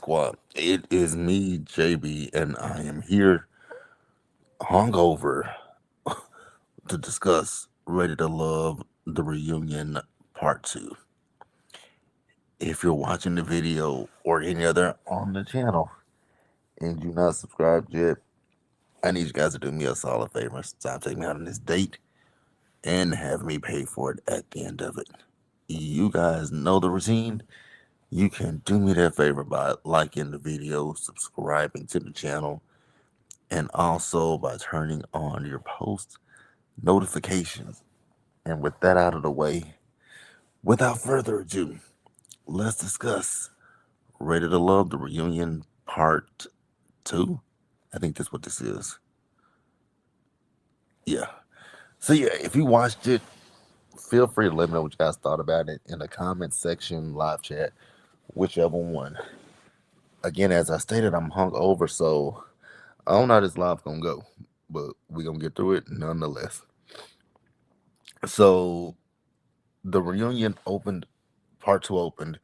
Squad? It is me, JB, and I am here hungover to discuss Ready to Love the Reunion Part 2. If you're watching the video or any other on the channel and you're not subscribed yet, I need you guys to do me a solid favor. Stop taking me out on this date and have me pay for it at the end of it. You guys know the routine. You can do me that favor by liking the video, subscribing to the channel, and also by turning on your post notifications. And with that out of the way, without further ado, let's discuss Ready to Love the Reunion Part 2. I think that's what this is. Yeah. So, yeah, if you watched it, feel free to let me know what you guys thought about it in the comment section, live chat, whichever one. Again, as I stated, I'm hungover, so I don't know how this live gonna go, but we're gonna get through it nonetheless. So the reunion opened, part two opened,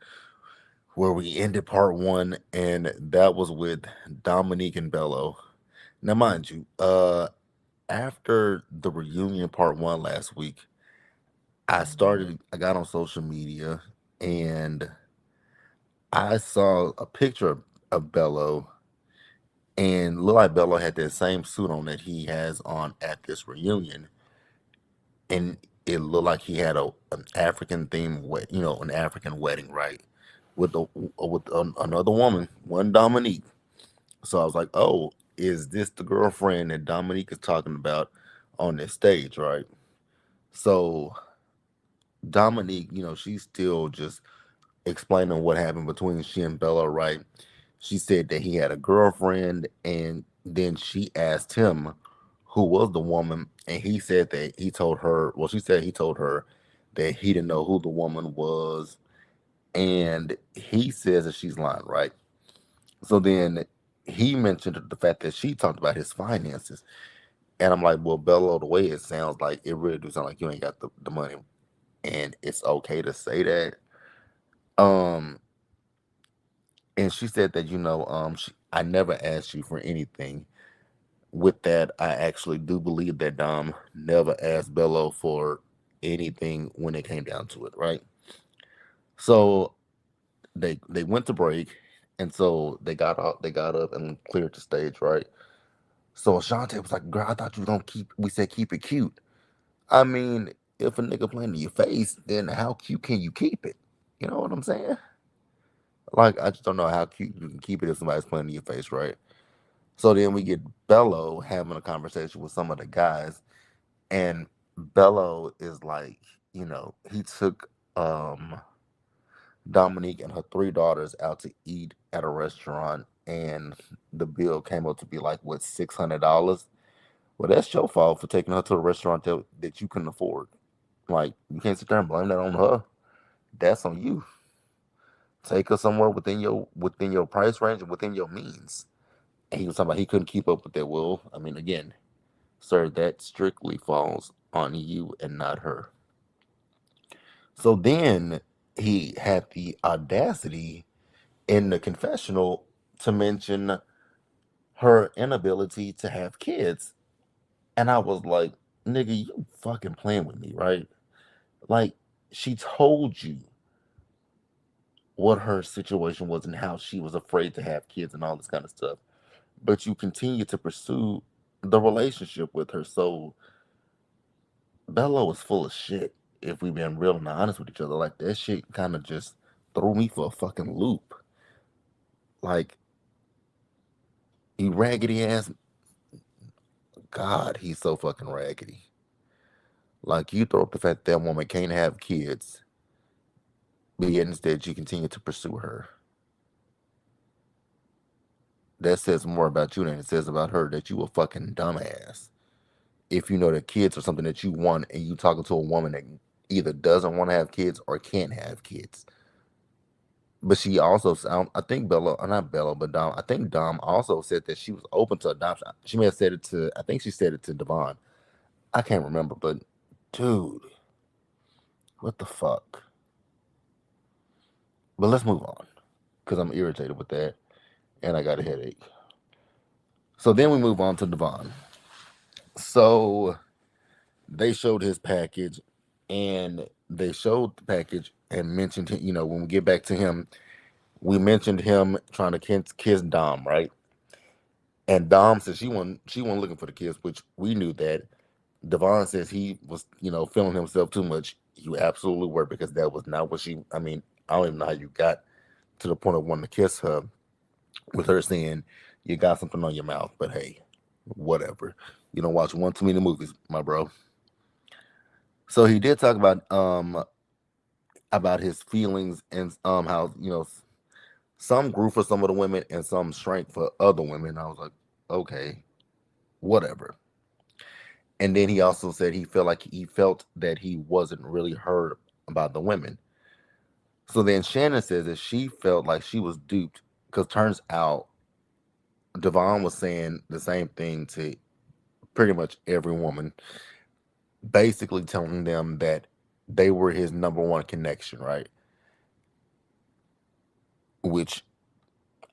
where we ended part one, and that was with Dominique and Bello. Now, mind you, after the reunion part one last week, I got on social media and I saw a picture of Bello, and looked like Bello had that same suit on that he has on at this reunion, and it looked like he had an African theme, an African wedding, right? With another woman, one Dominique. So I was like, oh, is this the girlfriend that Dominique is talking about on this stage, right? So Dominique, she's still just explaining what happened between she and Bella, right? She said that he had a girlfriend, and then she asked him who was the woman, and he said that he told her. Well, she said he told her that he didn't know who the woman was, and he says that she's lying, right? So then he mentioned the fact that she talked about his finances, and I'm like, well, Bello, the way it sounds like it really do sound like you ain't got the money, and it's okay to say that. Um, and she said that I never asked you for anything. With that, I actually do believe that Dom never asked Bello for anything when it came down to it, right? So they went to break, and so they got up and cleared the stage, right? So Ashante was like, "Girl, I thought you was gonna keep." We said keep it cute. I mean, if a nigga playing in your face, then how cute can you keep it? You know what I'm saying? Like, I just don't know how cute you can keep it if somebody's playing in your face, right? So then we get Bello having a conversation with some of the guys, and Bello is like, he took Dominique and her three daughters out to eat at a restaurant, and the bill came up to be like what, $600. Well, that's your fault for taking her to a restaurant that you couldn't afford. Like, you can't sit there and blame that on her. That's on you. Take her somewhere within your price range and within your means. And he was talking about he couldn't keep up with that. Well, I mean, again, sir, that strictly falls on you and not her. So then he had the audacity in the confessional to mention her inability to have kids. And I was like, nigga, you fucking playing with me, right? Like, she told you what her situation was and how she was afraid to have kids and all this kind of stuff. But you continue to pursue the relationship with her. So Bella was full of shit, if we been real and honest with each other. Like, that shit kind of just threw me for a fucking loop. Like, he raggedy ass. God, he's so fucking raggedy. Like, you throw up the fact that woman can't have kids, but yet instead you continue to pursue her. That says more about you than it says about her, that you a fucking dumbass. If you know that kids are something that you want and you talking to a woman that either doesn't want to have kids or can't have kids. But she also, I think Bella, or not Bella, but Dom, I think Dom also said that she was open to adoption. She may have said it to, I think she said it to Devon. I can't remember, but dude, what the fuck? But let's move on because I'm irritated with that. and I got a headache. So then we move on to Devon. So they showed his package, and they showed the package and mentioned him. When we get back to him, we mentioned him trying to kiss Dom, right? And Dom said she wasn't looking for the kiss, which we knew that. Devon says he was, feeling himself too much. You absolutely were, because that was not what she. I mean, I don't even know how you got to the point of wanting to kiss her, with her saying you got something on your mouth. But hey, whatever. You don't watch one too many movies, my bro. So he did talk about his feelings, and how some grew for some of the women and some shrank for other women. I was like, okay, whatever. And then he also said he felt that he wasn't really heard about the women. So then Shannon says that she felt like she was duped, because turns out Devon was saying the same thing to pretty much every woman, basically telling them that they were his number one connection, right? Which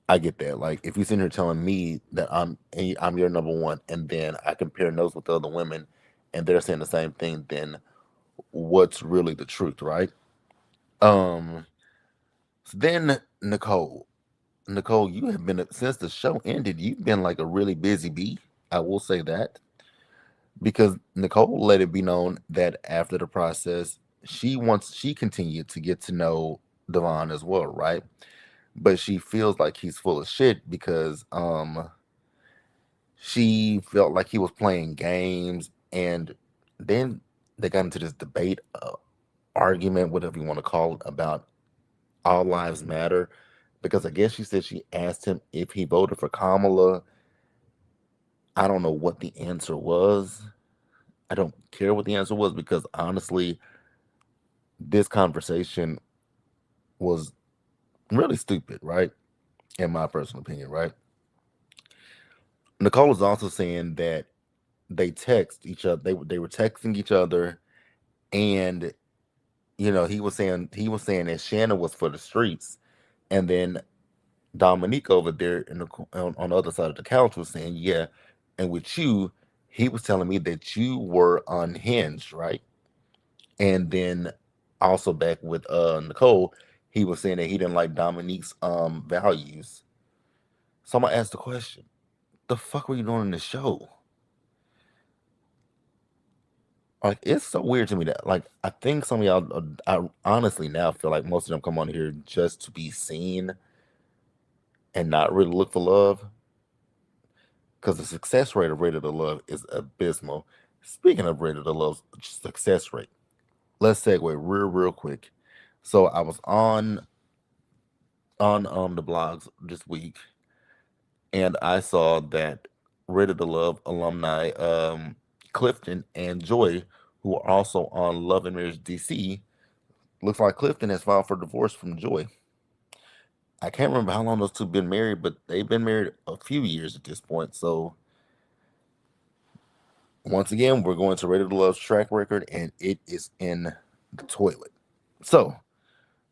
I get that. Like, if you're sitting here telling me that I'm your number one, and then I compare notes with other women, and they're saying the same thing, then what's really the truth, right? Um. So then Nicole, you have been, since the show ended. You've been like a really busy bee. I will say that, because Nicole let it be known that after the process, she continued to get to know Devon as well, right? But she feels like he's full of shit, because she felt like he was playing games, and then they got into this debate, argument, whatever you want to call it, about all lives matter, because I guess she said she asked him if he voted for Kamala. I don't know what the answer was. I don't care what the answer was, because honestly, this conversation was really stupid, right? In my personal opinion, right? Nicole is also saying that they text each other. They were texting each other, and he was saying that Shannon was for the streets, and then Dominique over there on the other side of the couch was saying, yeah, and with you, he was telling me that you were unhinged, right? And then also back with Nicole, he was saying that he didn't like Dominique's values. So I'm gonna ask the question: the fuck were you doing in the show? Like, it's so weird to me that, like, I think some of y'all, I honestly now feel like most of them come on here just to be seen and not really look for love, because the success rate of Rated to Love is abysmal. Speaking of Rated to Love success rate, let's segue real quick. So I was on the blogs this week, and I saw that Rated to Love alumni, Clifton and Joy, who are also on Love and Marriage DC. Looks like Clifton has filed for divorce from Joy. I can't remember how long those two been married, but they've been married a few years at this point. So once again, we're going to Rated to Love's track record, and it is in the toilet. So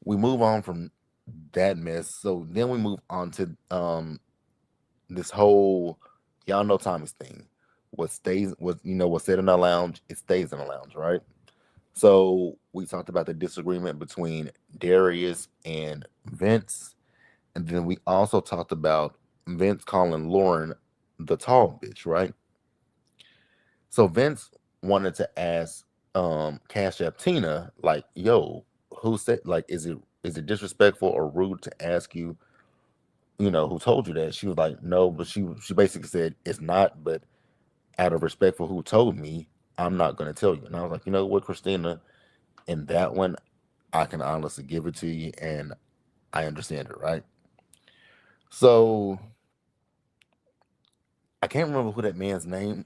we move on from that mess. So then we move on to this whole, y'all know Tommy's thing. What's said in the lounge, it stays in the lounge, right? So we talked about the disagreement between Darius and Vince, and then we also talked about Vince calling Lauren the tall bitch, right? So Vince wanted to ask Cash App Tina, like, yo, who said, like, is it disrespectful or rude to ask you, who told you that? She was like, no, but she basically said it's not, but out of respect for who told me, I'm not gonna tell you. And I was like, you know what, Christina, in that one, I can honestly give it to you, and I understand it, right? So I can't remember what that man's name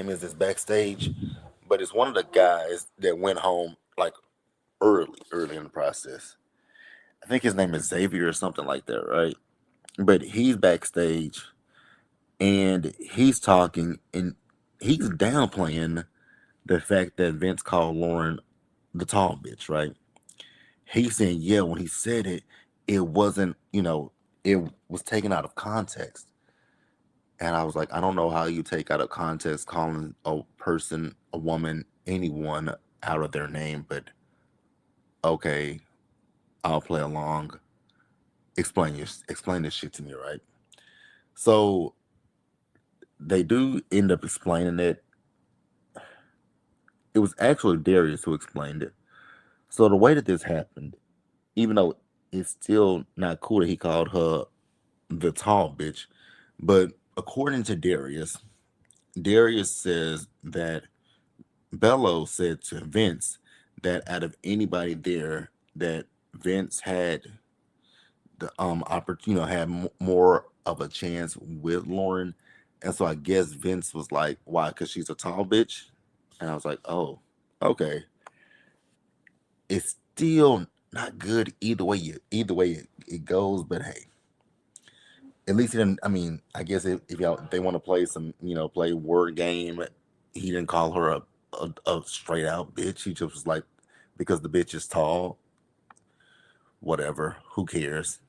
is that's backstage, but it's one of the guys that went home like early in the process. I think his name is Xavier or something like that, right? But he's backstage, and he's talking, and he's downplaying the fact that Vince called Lauren the tall bitch, right? He's saying, yeah, when he said it, it wasn't, it was taken out of context. And I was like, I don't know how you take out of context calling a person, a woman, anyone out of their name, but okay, I'll play along. Explain this shit to me, right? So they do end up explaining it. It was actually Darius who explained it. So the way that this happened, even though it's still not cool that he called her the tall bitch, but according to Darius, Darius says that Bello said to Vince that out of anybody there, that Vince had the had more of a chance with Lauren, and so I guess Vince was like, "Why? Because she's a tall bitch," and I was like, "Oh, okay." It's still not good either way it goes, but hey, at least he didn't. I mean, I guess if y'all if they want to play some, play word game, he didn't call her a straight out bitch. He just was like, because the bitch is tall, whatever. Who cares?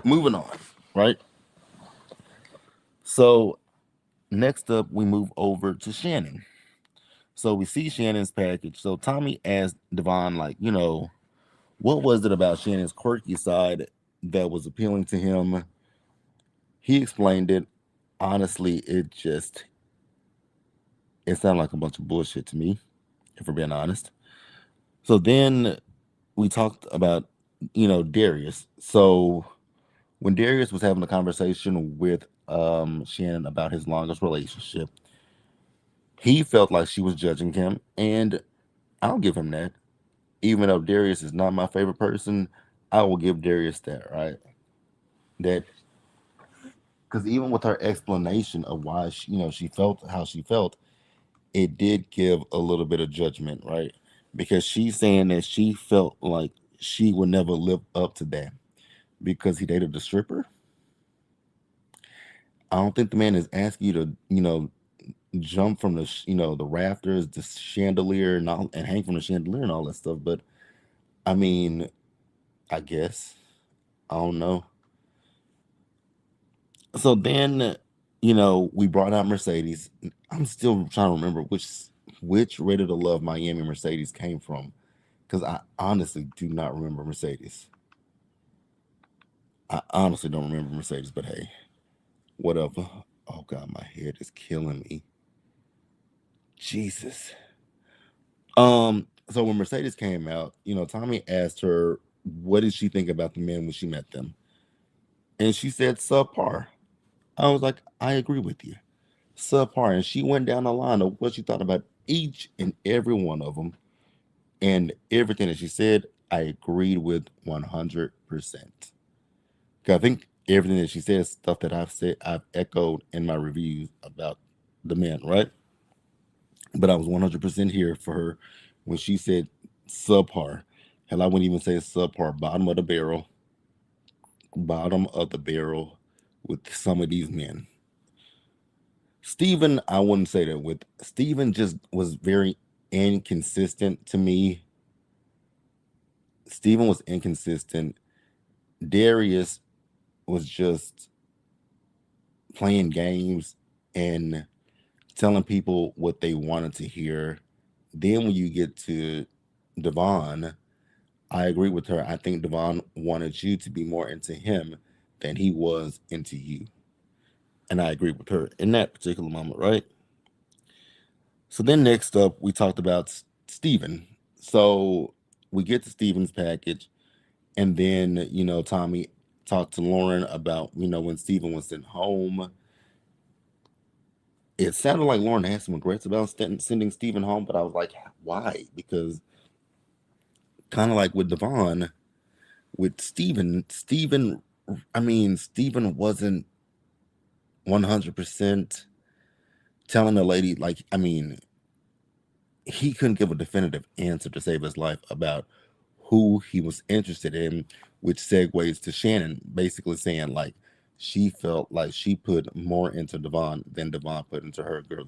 Moving on, right? So next up, we move over to Shannon. So we see Shannon's package. So Tommy asked Devon, like, what was it about Shannon's quirky side that was appealing to him? He explained it. Honestly, it sounded like a bunch of bullshit to me, if we're being honest. So then we talked about, Darius. So when Darius was having a conversation with Shannon about his longest relationship, he felt like she was judging him, and I'll give him that. Even though Darius is not my favorite person, I will give Darius that, right? That because even with her explanation of why she felt how she felt, it did give a little bit of judgment, right? Because she's saying that she felt like she would never live up to that because he dated a stripper. I don't think the man is asking you to, jump from the, the rafters, the chandelier, and hang from the chandelier and all that stuff. But I mean, I guess I don't know. So then, we brought out Mercedes. I'm still trying to remember which Ready to Love Miami Mercedes came from because I honestly do not remember Mercedes. I honestly don't remember Mercedes, but hey, whatever. Oh God, my head is killing me. Jesus. So when Mercedes came out, Tommy asked her what did she think about the men when she met them, and she said subpar. I was like, I agree with you, subpar, and she went down the line of what she thought about each and every one of them, and everything that she said, I agreed with 100%. I think everything that she said is stuff that I've echoed in my reviews about the men, right? But I was 100% here for her when she said subpar. Hell, I wouldn't even say subpar, bottom of the barrel with some of these men. Steven, I wouldn't say that with Steven just was very inconsistent to me. Steven was inconsistent. Darius was just playing games and telling people what they wanted to hear. Then when you get to Devon, I agree with her. I think Devon wanted you to be more into him than he was into you. And I agree with her in that particular moment, right? So then next up, we talked about Steven. So we get to Steven's package, and then, Tommy talked to Lauren about, when Steven was sent home. It sounded like Lauren had some regrets about sending Steven home, but I was like, why? Because kind of like with Devon, with Steven, I mean, Steven wasn't 100% telling the lady, like, I mean, he couldn't give a definitive answer to save his life about who he was interested in, which segues to Shannon basically saying, like, she felt like she put more into Devon than Devon put into her. Girl,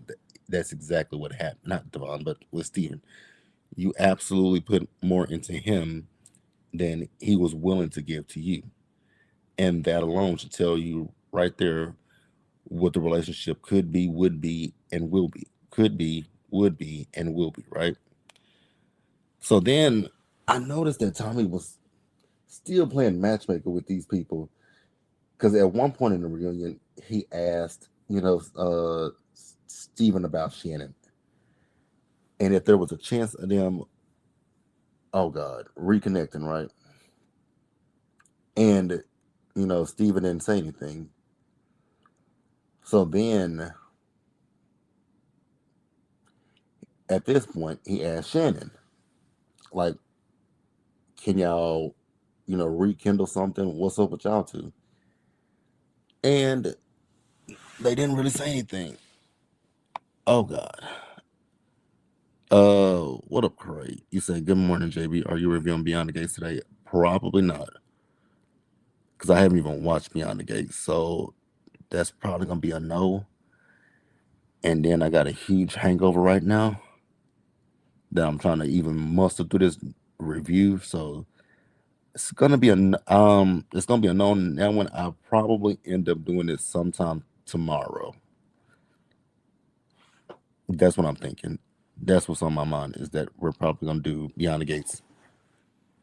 that's exactly what happened. Not Devon, but with Steven. You absolutely put more into him than he was willing to give to you. And that alone should tell you right there what the relationship could be, would be, and will be. Could be, would be, and will be, right? So then I noticed that Tommy was still playing matchmaker with these people because at one point in the reunion, he asked, Steven about Shannon. And if there was a chance of them, oh God, reconnecting, right? And, Steven didn't say anything. So then at this point, he asked Shannon, like, can y'all, rekindle something? What's up with y'all two? And they didn't really say anything. Oh God. What up, Craig? You said good morning, JB. Are you reviewing Beyond the Gates today? Probably not, because I haven't even watched Beyond the Gates. So that's probably gonna be a no. And then I got a huge hangover right now that I'm trying to even muster through this review. So it's gonna be a no on that one. I'll probably end up doing it sometime tomorrow. That's what I'm thinking. That's what's on my mind is that we're probably gonna do Beyond the Gates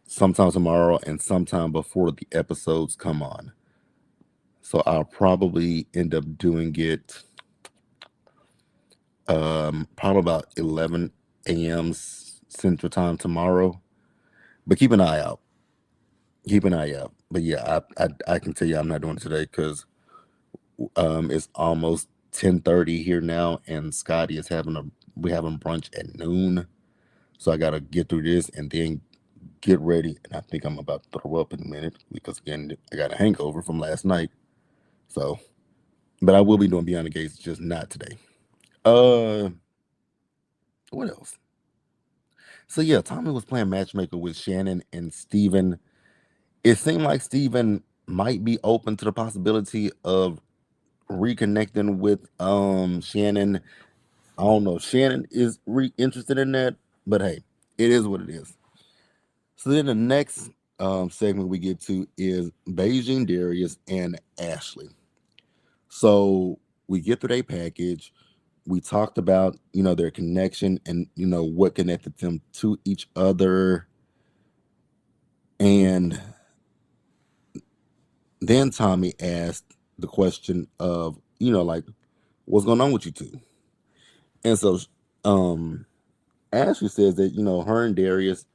sometime tomorrow and sometime before the episodes come on. So I'll probably end up doing it probably about 11 a.m. Central Time tomorrow. But keep an eye out. Keep an eye out. But yeah, I can tell you I'm not doing it today because it's almost 10:30 here now, and Scotty is we having brunch at noon. So I gotta get through this and then get ready. And I think I'm about to throw up in a minute because again I got a hangover from last night. So, but I will be doing Beyond the Gates, just not today. Uh, what else? So yeah, Tommy was playing matchmaker with Shannon and Steven. It seemed like Steven might be open to the possibility of reconnecting with Shannon. I don't know if Shannon is interested in that, but hey, it is what it is. So then the next segment we get to is Beijing Darius and Ashley. So we get through their package. We talked about their connection and what connected them to each other, and then Tommy asked the question of like what's going on with you two, and so um Ashley says that her and Darius,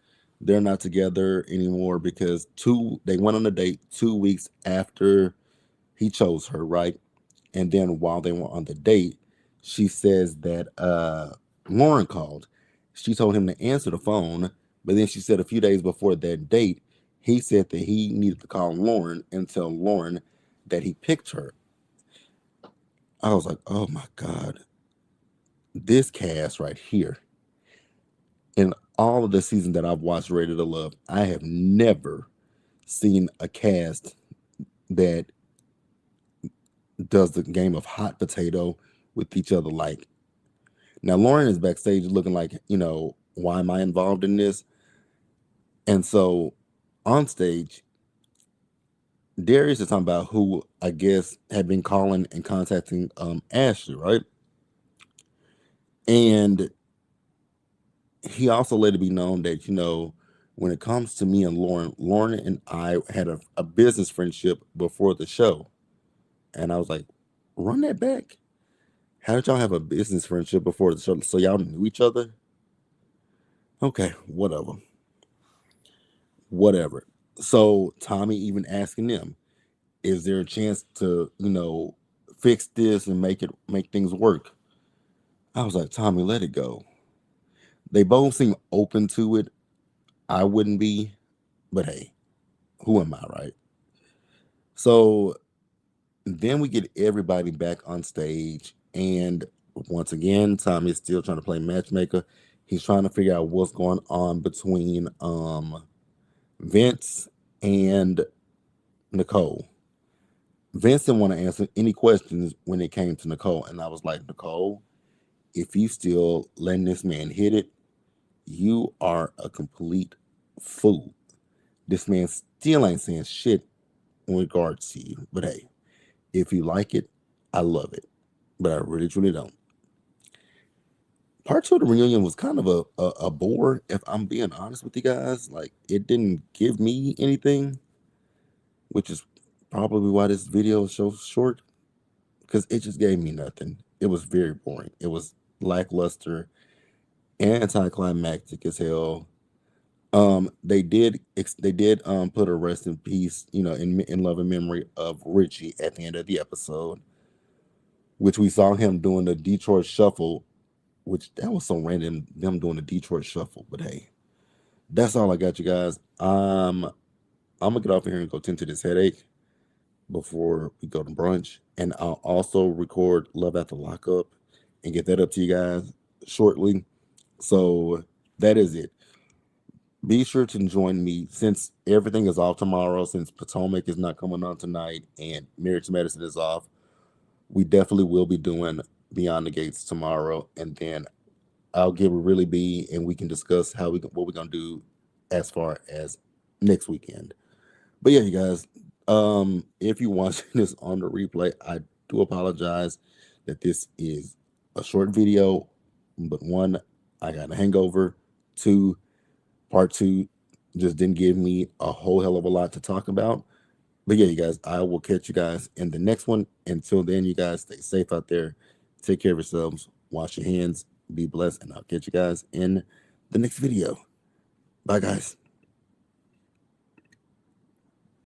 they're not together anymore because they went on a date 2 weeks after he chose her, right? And then while they were on the date, she says that Lauren called. She told him to answer the phone, but then she said a few days before that date, he said that he needed to call Lauren and tell Lauren that he picked her. I was like, oh my God, this cast right here. In all of the seasons that I've watched Ready to Love, I have never seen a cast that does the game of hot potato with each other. Like, now Lauren is backstage looking like, why am I involved in this? And so on stage, Darius is talking about who I guess had been calling and contacting Ashley, right? And he also let it be known that, when it comes to me and Lauren and I had a business friendship before the show. And I was like, run that back. How did y'all have a business friendship before the show? So y'all knew each other? Okay, whatever. Whatever. So Tommy even asking them, is there a chance to, fix this and make things work? I was like, Tommy, let it go. They both seem open to it. I wouldn't be, but hey, who am I, right? So then we get everybody back on stage, and once again, Tommy is still trying to play matchmaker. He's trying to figure out what's going on between Vince and Nicole. Vince didn't want to answer any questions when it came to Nicole, and I was like, Nicole, if you still letting this man hit it, you are a complete fool. This man still ain't saying shit in regards to you. But hey, if you like it, I love it. But I really truly don't. Part two of the reunion was kind of a bore, if I'm being honest with you guys. Like, it didn't give me anything, which is probably why this video is so short, because it just gave me nothing. It was very boring. It was lackluster, anticlimactic as hell. They did put a rest in peace, in love and memory of Richie at the end of the episode, which we saw him doing the Detroit Shuffle, which that was so random, them doing the Detroit Shuffle. But hey, that's all I got, you guys. I'm gonna get off here and go tend to this headache before we go to brunch, and I'll also record Love After Lockup and get that up to you guys shortly. So that is it. Be sure to join me since everything is off tomorrow, since Potomac is not coming on tonight and Marriage to Medicine is off. We definitely will be doing Beyond the Gates tomorrow, and then I'll give a really be, and we can discuss what we're gonna do as far as next weekend. But yeah, you guys, if you're watching this on the replay, I do apologize that this is a short video, but one, I got a hangover. Two, part two just didn't give me a whole hell of a lot to talk about. But yeah, you guys, I will catch you guys in the next one. Until then, you guys stay safe out there. Take care of yourselves. Wash your hands. Be blessed. And I'll catch you guys in the next video. Bye, guys.